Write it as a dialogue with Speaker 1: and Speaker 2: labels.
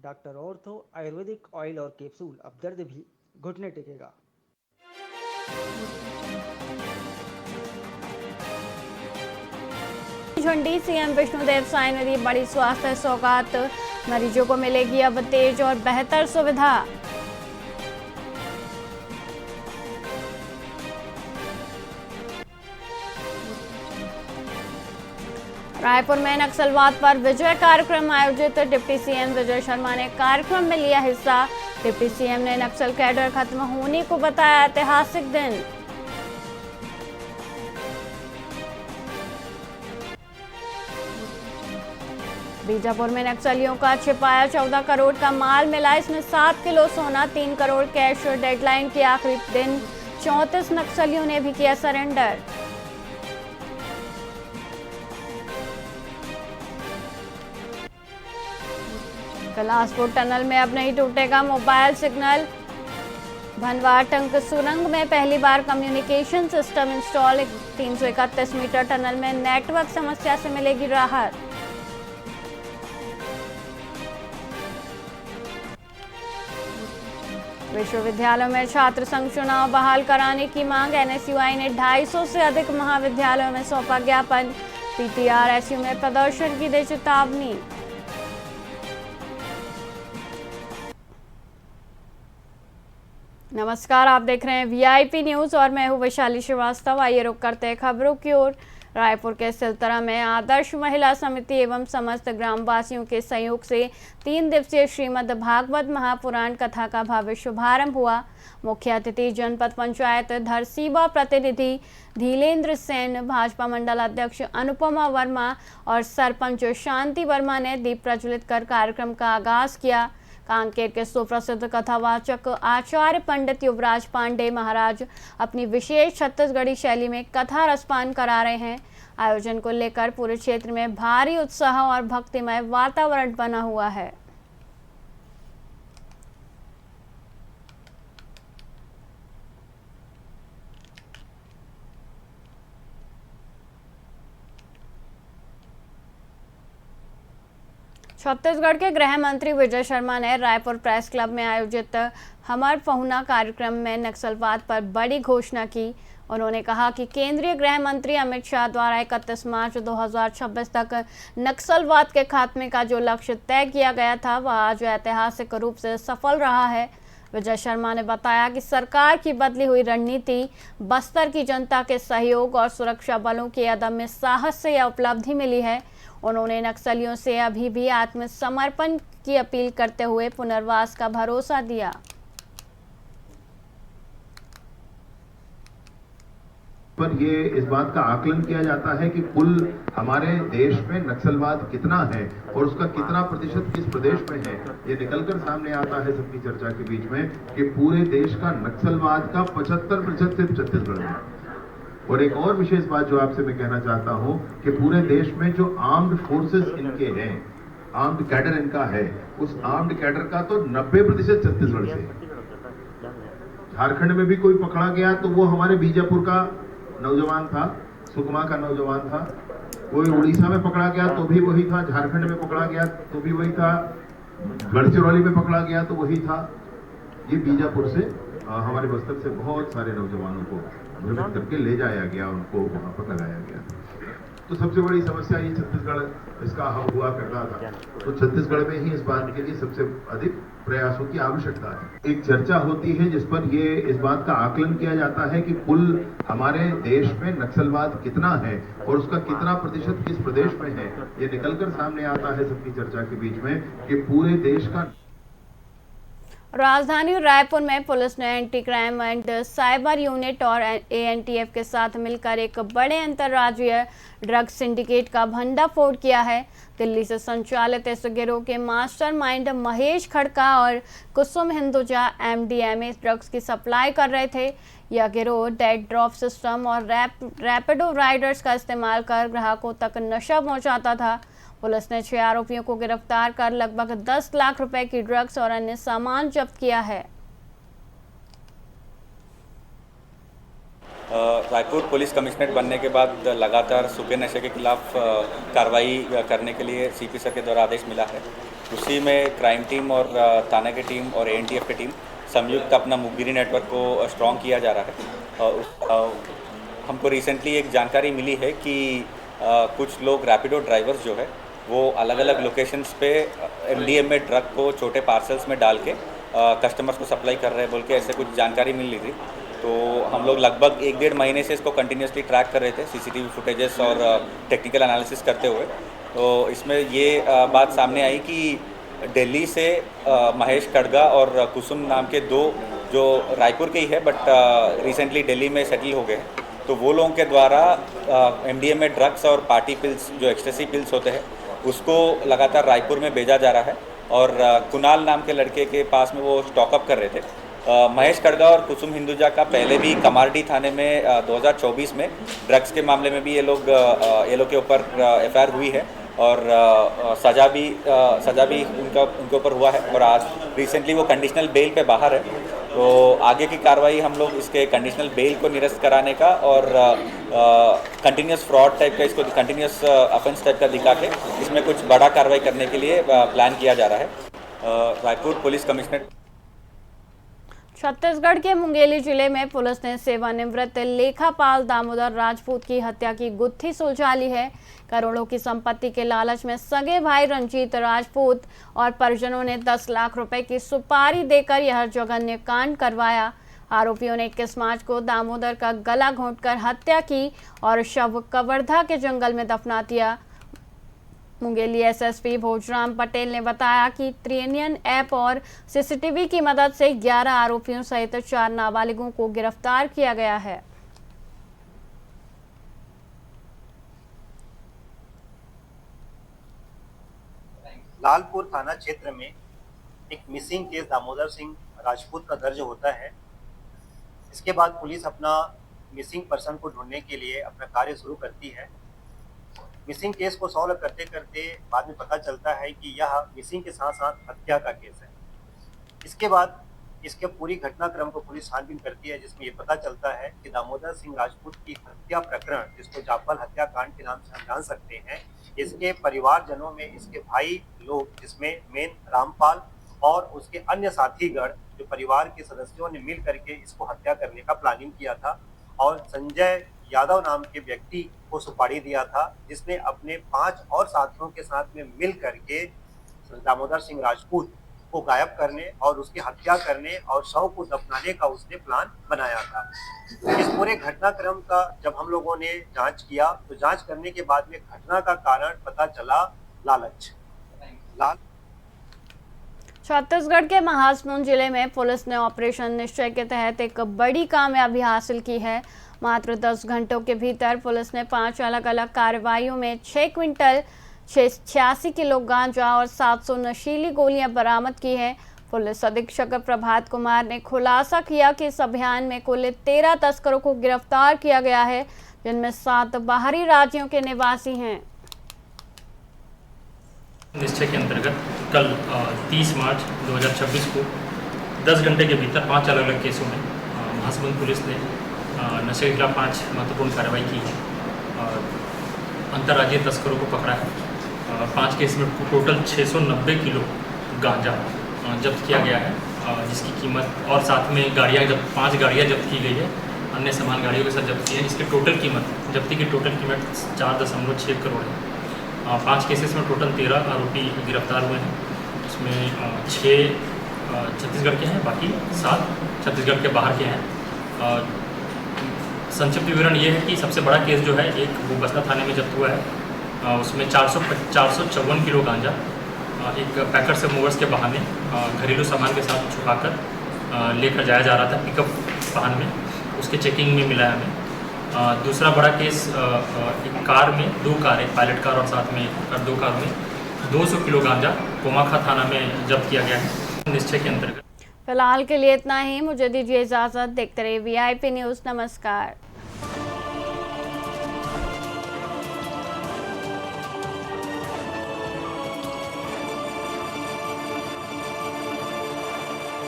Speaker 1: Doctor ortho Ayurvedic oil और capsule. अब दर्द भी घुटने टेकेगा।
Speaker 2: झुंडी सीएम विष्णुदेव साय ने दी बड़ी स्वास्थ्य सौगात, मरीजों को मिलेगी अब तेज और बेहतर सुविधा। रायपुर में नक्सलवाद पर विजय कार्यक्रम आयोजित, डिप्टी सीएम विजय शर्मा ने कार्यक्रम में लिया हिस्सा। डिप्टी सीएम ने नक्सल कैडर खत्म होने को बताया ऐतिहासिक दिन। बीजापुर में नक्सलियों का छिपाया 14 करोड़ का माल मिला, इसमें 7 किलो सोना, 3 करोड़ कैश। डेडलाइन के आखिरी दिन 34 नक्सलियों ने भी किया सरेंडर। बिलासपुर टनल में अब नहीं टूटेगा मोबाइल सिग्नल। भनवार टंक सुरंग में पहली बार communication system install. 331 metre tunnel में नेटवर्क समस्या से मिलेगी राहत। विश्वविद्यालयों में छात्र संघ चुनाव बहाल कराने की मांग। एनएसयूआई ने 250 से अधिक महाविद्यालयों में सौंपा ज्ञापन। पीटीआरएसयू में प्रदर्शन की दी चेतावनी। नमस्कार, आप देख रहे हैं वीआईपी न्यूज और मैं हूं वैशाली श्रीवास्तव। आइए रुक करते हैं खबरों की ओर। रायपुर के सिलतरा में आदर्श महिला समिति एवं समस्त ग्रामवासियों के सहयोग से 3 दिवसीय श्रीमद् भागवत महापुराण कथा का भव्य शुभारंभ हुआ। मुख्य अतिथि जनपद पंचायत धरसीवा प्रतिनिधि धीलेन्द्र सेन, भाजपा मंडल अध्यक्ष अनुपमा वर्मा और सरपंच शांति वर्मा ने दीप प्रज्वलित कर कार्यक्रम का आगाज किया। कांकेर के सुप्रसिद्ध कथावाचक आचार्य पंडित युवराज पांडे महाराज अपनी विशेष छत्तीसगढ़ी शैली में कथा रसपान करा रहे हैं। आयोजन को लेकर पूरे क्षेत्र में भारी उत्साह और भक्तिमय वातावरण बना हुआ है। छत्तीसगढ़ के गृह मंत्री विजय शर्मा ने रायपुर प्रेस क्लब में आयोजित हमर पहुना कार्यक्रम में नक्सलवाद पर बड़ी घोषणा की। उन्होंने कहा कि केंद्रीय गृह मंत्री अमित शाह द्वारा 31 मार्च 2026 तक नक्सलवाद के खात्मे का जो लक्ष्य तय किया गया था वह आज ऐतिहासिक रूप से सफल रहा है। विजय शर्मा ने बताया कि सरकार की बदली हुई रणनीति, बस्तर की जनता के सहयोग और सुरक्षा बलों के अदम्य साहस से यह उपलब्धि मिली है। उन्होंने नक्सलियों से अभी भी आत्मसमर्पण की अपील करते हुए पुनर्वास का भरोसा दिया।
Speaker 3: पर ये इस बात का आकलन किया जाता है कि कुल हमारे देश में नक्सलवाद कितना है और उसका कितना प्रतिशत किस प्रदेश में है, ये निकलकर सामने आता है सबकी चर्चा के बीच में कि पूरे देश का नक्सलवाद का 75% सिर्फ छत्तीसगढ़ में। और एक और विशेष बात जो आपसे मैं कहना चाहता हूं कि पूरे देश में जो आर्म्ड फोर्सेस इनके हैं, आर्म्ड कैडर इनका है, उस आर्म्ड कैडर का तो 90% छत्तीसगढ़ से है। झारखंड में भी कोई पकड़ा गया तो वो हमारे बीजापुर का नौजवान था, सुकमा का नौजवान था। कोई उड़ीसा में पकड़ा गया तो भी वही था, झारखंड में पकड़ा गया तो भी वही था, गढ़चिरौली में पकड़ा गया तो वही था। ये बीजापुर से हमारे बस्तर से बहुत सारे नौजवानों को भ्रमित करके ले जाया गया, उनको वहां पर लगाया गया। तो सबसे बड़ी समस्या ये छत्तीसगढ़ इसका हब हुआ करता था, तो छत्तीसगढ़ में ही इस बात के लिए सबसे अधिक प्रयासों की आवश्यकता है। एक चर्चा होती है जिस पर ये इस बात का आकलन किया जाता है कि कुल हमारे देश में नक्सलवाद कितना है और उसका कितना प्रतिशत किस प्रदेश में है, ये निकलकर सामने आता है सबकी चर्चा के बीच में कि पूरे देश का।
Speaker 2: राजधानी रायपुर में पुलिस ने anti crime and cyber unit और एएनटीएफ के साथ मिलकर एक बड़े अंतर्राज्यीय ड्रग सिंडिकेट का भंडाफोड़ किया है। दिल्ली से संचालित इस गिरोह के मास्टरमाइंड महेश खड़का और कुसुम हिंदुजा एमडीएमए ड्रग्स की सप्लाई कर रहे थे। यह गिरोह डेड ड्रॉप सिस्टम और रैपिडो राइडर्स का इस्तेमाल कर ग्राहकों तक नशा पहुंचाता था। पुलिस ने 6 आरोपियों को गिरफ्तार कर लगभग 10 लाख रुपए की ड्रग्स और अन्य सामान जब्त किया है।
Speaker 4: रायपुर पुलिस कमिश्नरेट बनने के बाद लगातार सूखे नशे के खिलाफ कार्रवाई करने के लिए सीपी सर के द्वारा आदेश मिला है। उसी में क्राइम टीम और थाना की टीम और एएनटीएफ की टीम संयुक्त अपना मुखबिरी नेटवर्क को स्ट्रॉन्ग किया जा रहा है। हमको रिसेंटली एक जानकारी मिली है कि कुछ लोग रैपिडो ड्राइवर्स जो है वो अलग अलग लोकेशंस पे एमडीएमए ड्रग को छोटे पार्सल्स में डाल के कस्टमर्स को सप्लाई कर रहे हैं बोल के ऐसे कुछ जानकारी मिल रही थी। तो हम लोग लगभग 1-1.5 महीने से इसको कंटिन्यूसली ट्रैक कर रहे थे सीसीटीवी फुटेजेस और टेक्निकल एनालिसिस करते हुए। तो इसमें ये बात सामने आई कि दिल्ली से महेश कड़गा और कुसुम नाम के दो जो रायपुर के ही है बट रिसेंटली दिल्ली में सेटल हो गए, तो वो लोगों के द्वारा एमडीएमए ड्रग्स और पार्टी पिल्स जो एक्सटेसी पिल्स होते हैं उसको लगातार रायपुर में भेजा जा रहा है। और कुणाल नाम के लड़के के पास में वो स्टॉकअप कर रहे थे। महेश कड़गा और कुसुम हिंदुजा का पहले भी कमारडी थाने में 2024 में ड्रग्स के मामले में भी ये लोग के ऊपर एफआईआर हुई है और सज़ा भी उनके ऊपर हुआ है। और आज रिसेंटली वो कंडीशनल बेल पे बाहर है। तो आगे की कार्रवाई हम लोग इसके कंडीशनल बेल को निरस्त कराने का और कंटिन्यूस फ्रॉड टाइप का, इसको कंटिन्यूस ऑफेंस टाइप का दिखा के इसमें कुछ बड़ा कार्रवाई करने के लिए प्लान किया जा रहा है। Raipur police commissionerate.
Speaker 2: छत्तीसगढ़ के मुंगेली जिले में पुलिस ने सेवानिवृत्त लेखापाल दामोदर राजपूत की हत्या की गुत्थी सुलझा ली है। करोड़ों की संपत्ति के लालच में सगे भाई रंजीत राजपूत और परिजनों ने 10 लाख रुपए की सुपारी देकर यह जघन्य कांड करवाया। आरोपियों ने 21 मार्च को दामोदर का गला घोंटकर हत्या की और शव कवर्धा के जंगल में दफना दिया। मुंगेली एसएसपी भोजराम पटेल ने बताया कि त्रिनियन ऐप और सीसीटीवी की मदद से 11 आरोपियों सहित 4 नाबालिगों को गिरफ्तार किया गया है।
Speaker 5: लालपुर थाना क्षेत्र में एक मिसिंग केस दामोदर सिंह राजपूत का दर्ज होता है। इसके बाद पुलिस अपना मिसिंग पर्सन को ढूंढने के लिए अपना कार्य शुरू करती है। मिसिंग केस को सॉल्व करते करते बाद में पता चलता है कि यह मिसिंग के साथ साथ हत्या का केस है। इसके बाद इसके पूरी घटनाक्रम को पुलिस छानबीन करती है, जिसमें ये पता चलता है कि दामोदर सिंह राजपूत की हत्या प्रकरण, जिसको जापल हत्याकांड के नाम से हम जान सकते हैं, इसके परिवारजनों में इसके भाई लोग, जिसमें मेन रामपाल और उसके अन्य साथीगण जो परिवार के सदस्यों ने मिल करके इसको हत्या करने का प्लानिंग किया था और संजय यादव नाम के व्यक्ति को सुपारी दिया था, जिसने अपने 5 और साथियों के साथ में मिल करके दामोदर सिंह राजपूत को गायब करने और उसकी हत्या करने और शव को दफनाने का उसने प्लान बनाया था। इस पूरे घटनाक्रम का जब हम लोगों ने जांच किया तो जांच करने के बाद में घटना का कारण पता चला लालच।
Speaker 2: छत्तीसगढ़ के महासमुंद जिले में पुलिस ने ऑपरेशन निश्चय के तहत एक बड़ी कामयाबी हासिल की है। मात्र 10 घंटों के भीतर पुलिस ने 5 अलग अलग कार्रवाइयों में 6 क्विंटल 86 किलो गांजा और 700 नशीली गोलियां बरामद की है। पुलिस अधीक्षक प्रभात कुमार ने खुलासा किया कि इस अभियान में कुल 13 तस्करों को गिरफ्तार किया गया है, जिनमें 7 बाहरी राज्यों के निवासी हैं।
Speaker 6: निश्चय के अंतर्गत कल 30 मार्च 2026 को 10 घंटे के भीतर 5 अलग अलग केसों में महासमुंद पुलिस ने नशे के खिलाफ 5 महत्वपूर्ण कार्रवाई की है और अंतर्राज्यीय तस्करों को पकड़ा है। 5 केस में टोटल 690 किलो गांजा जब्त किया गया है, जिसकी कीमत और साथ में गाड़ियाँ 5 गाड़ियाँ जब्त की गई है, अन्य सामान गाड़ियों के साथ जब्त की है। इसकी टोटल कीमत, जब्ती की टोटल कीमत 4.6 करोड़ है। 5 केसेस में टोटल 13 आरोपी गिरफ्तार हुए हैं, इसमें 6 छत्तीसगढ़ के हैं, बाकी 7 छत्तीसगढ़ के बाहर के हैं। संक्षिप्त विवरण ये है कि सबसे बड़ा केस जो है एक वो बस्ता थाने में जब्त हुआ है। उसमें 454 किलो गांजा एक पैकर से मूवर्स के बहाने घरेलू सामान के साथ छुपाकर लेकर जाया जा रहा था पिकअप वाहन में, उसके चेकिंग में मिला है हमें। दूसरा बड़ा केस एक कार में 2 कारें, पायलट कार और साथ में 2 कार में 200 किलो गांजा कोमाखा थाना में जब्त किया गया है निश्चय के अंतर्गत।
Speaker 2: फिलहाल के लिए इतना ही, मुझे दीजिए इजाजत। देखते रहिए VIP न्यूज़। नमस्कार।